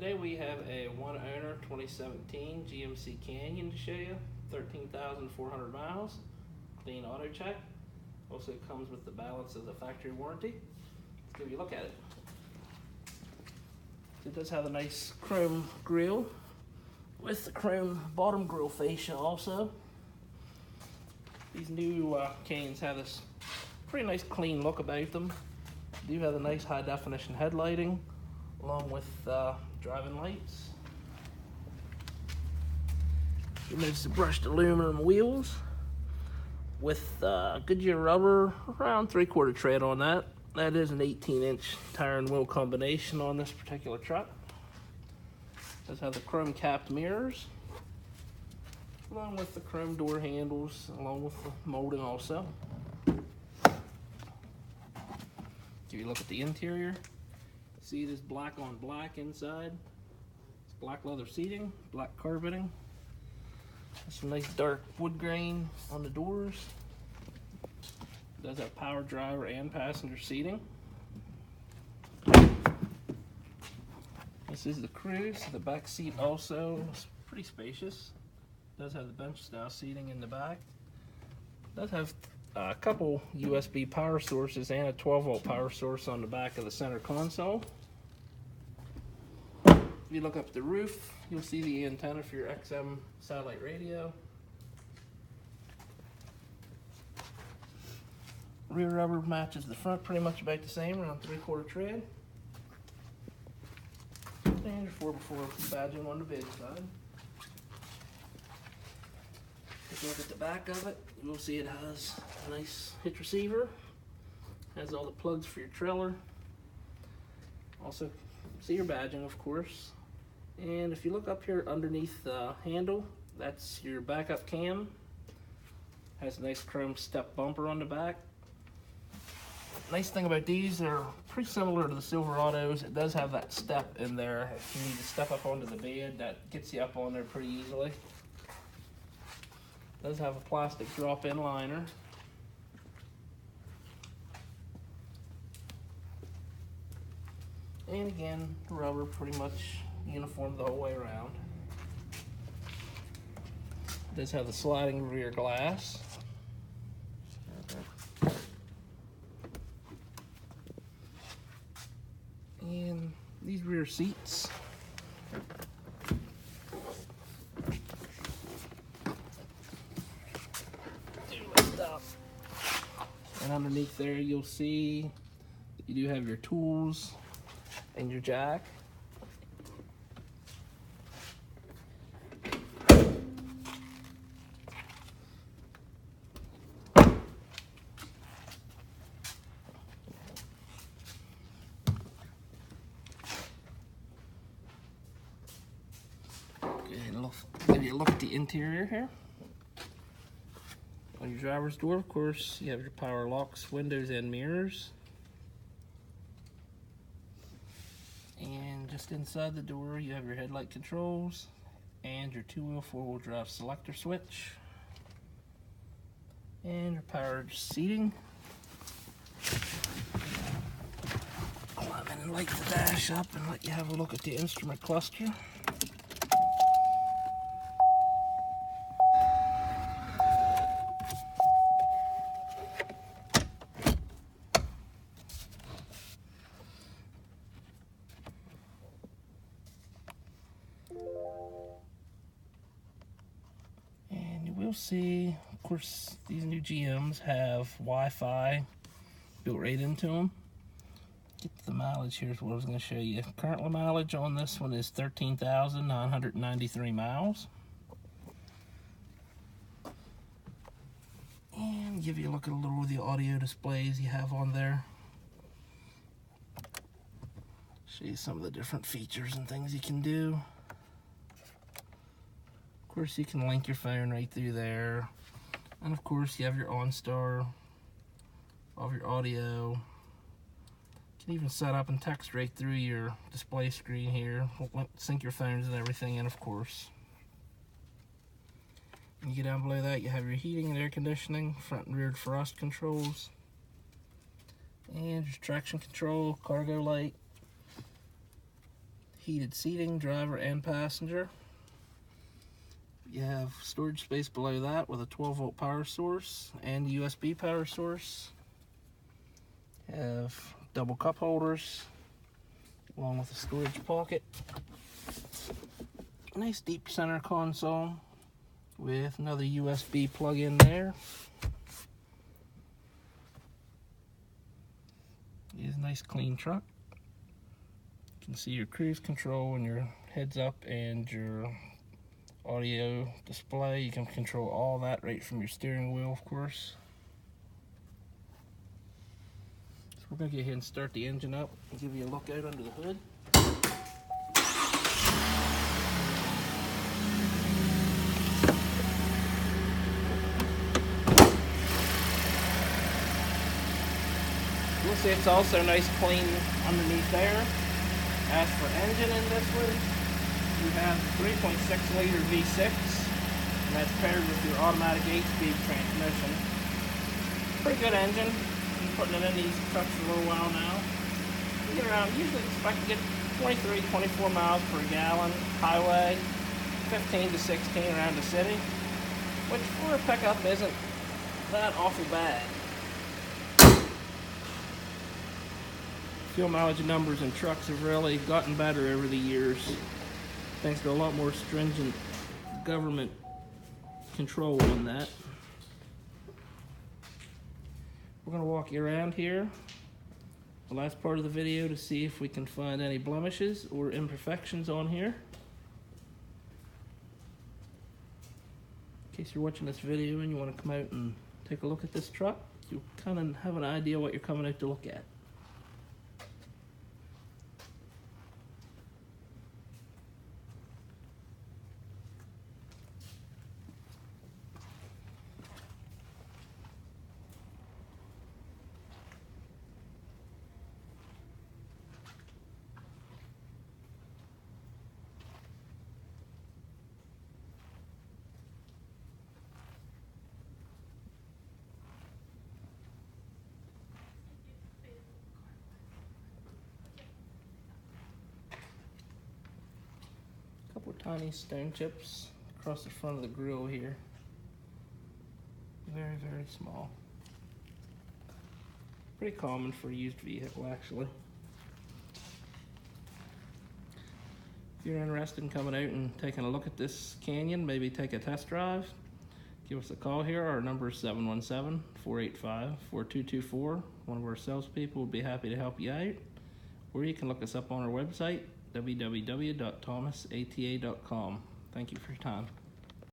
Today we have a one owner 2017 GMC Canyon to show you, 13,400 miles, clean auto check. Also comes with the balance of the factory warranty. Let's give you a look at it. It does have a nice chrome grille with the chrome bottom grille fascia also. These new Canyons have this pretty nice clean look about them. They do have a nice high definition headlighting along with driving lights. You notice the brushed aluminum wheels with Goodyear rubber, around 3/4 tread on that. That is an 18-inch tire and wheel combination on this particular truck. It does have the chrome capped mirrors, along with the chrome door handles, along with the molding also. Give you a look at the interior. See, it is black on black inside. It's black leather seating, black carpeting. Some nice dark wood grain on the doors. It does have power driver and passenger seating. This is the cruise. The back seat also is pretty spacious. It does have the bench style seating in the back. It does have a couple USB power sources and a 12-volt power source on the back of the center console. If you look up the roof, you'll see the antenna for your XM satellite radio. Rear rubber matches the front pretty much about the same, around 3/4 tread. And your 4x4 badging on the bed side. If you look at the back of it, you will see it has a nice hitch receiver. Has all the plugs for your trailer. Also, see your badging, of course. And if you look up here underneath the handle, that's your backup cam. Has a nice chrome step bumper on the back. Nice thing about these, they're pretty similar to the Silverados. It does have that step in there. If you need to step up onto the bed, that gets you up on there pretty easily. It does have a plastic drop-in liner. And again, rubber pretty much uniform the whole way around. It does have the sliding rear glass. And these rear seats do lift up. And underneath there you'll see that you do have your tools and your jack. Give you a look at the interior here. On your driver's door, of course, you have your power locks, windows, and mirrors. And just inside the door, you have your headlight controls and your 2-wheel 4-wheel drive selector switch. And your powered seating. Climb in and light the dash up and let you have a look at the instrument cluster. And you will see, of course, these new GMs have Wi-Fi built right into them. Get to the mileage, here's what I was going to show you. Current mileage on this one is 13,993 miles. And give you a look at a little of the audio displays you have on there. Show you some of the different features and things you can do. Of course, you can link your phone right through there. And of course, you have your OnStar, all of your audio. You can even set up and text right through your display screen here. Sync your phones and everything in, of course. And you get down below that, you have your heating and air conditioning, front and rear defrost controls, and your traction control, cargo light, heated seating, driver and passenger. You have storage space below that with a 12-volt power source and USB power source. You have double cup holders along with a storage pocket. Nice deep center console with another USB plug-in there. It is a nice clean truck. You can see your cruise control and your heads up and your audio display. You can control all that right from your steering wheel, of course. So we're going to go ahead and start the engine up and give you a look out under the hood. You'll see it's also nice clean underneath there. As for engine in this one, you have 3.6 liter V6, and that's paired with your automatic 8-speed transmission. Pretty good engine. Been putting it in these trucks for a little while now. You get around, usually expect to get 23, 24 miles per gallon highway, 15 to 16 around the city, which for a pickup isn't that awful bad. Fuel mileage numbers in trucks have really gotten better over the years, thanks to a lot more stringent government control on that. We're going to walk you around here, the last part of the video, to see if we can find any blemishes or imperfections on here. In case you're watching this video and you want to come out and take a look at this truck, you kind of have an idea what you're coming out to look at. Couple of tiny stone chips across the front of the grille here. Very, very small. Pretty common for a used vehicle, actually. If you're interested in coming out and taking a look at this Canyon, maybe take a test drive, give us a call here. Our number is 717-485-4224. One of our salespeople will be happy to help you out. Or you can look us up on our website, www.thomasata.com. Thank you for your time.